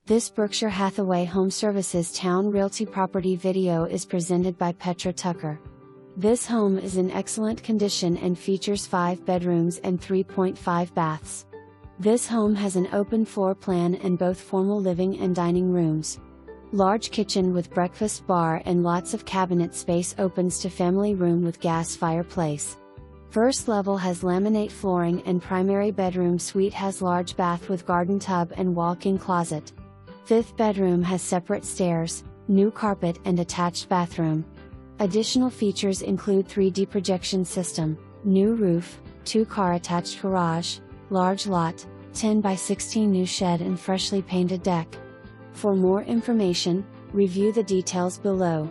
This Berkshire Hathaway HomeServices Towne Realty property video is presented by Petra Tucker. This home is in excellent condition and features 5 bedrooms and 3.5 baths. This home has an open floor plan and both formal living and dining rooms. Large kitchen with breakfast bar and lots of cabinet space opens to family room with gas fireplace. First level has laminate flooring and primary bedroom suite has large bath with garden tub and walk-in closet. Fifth bedroom has separate stairs, new carpet and attached bathroom. Additional features include 3D projection system, new roof, 2-car attached garage, large lot, 10 by 16 new shed and freshly painted deck. For more information, review the details below.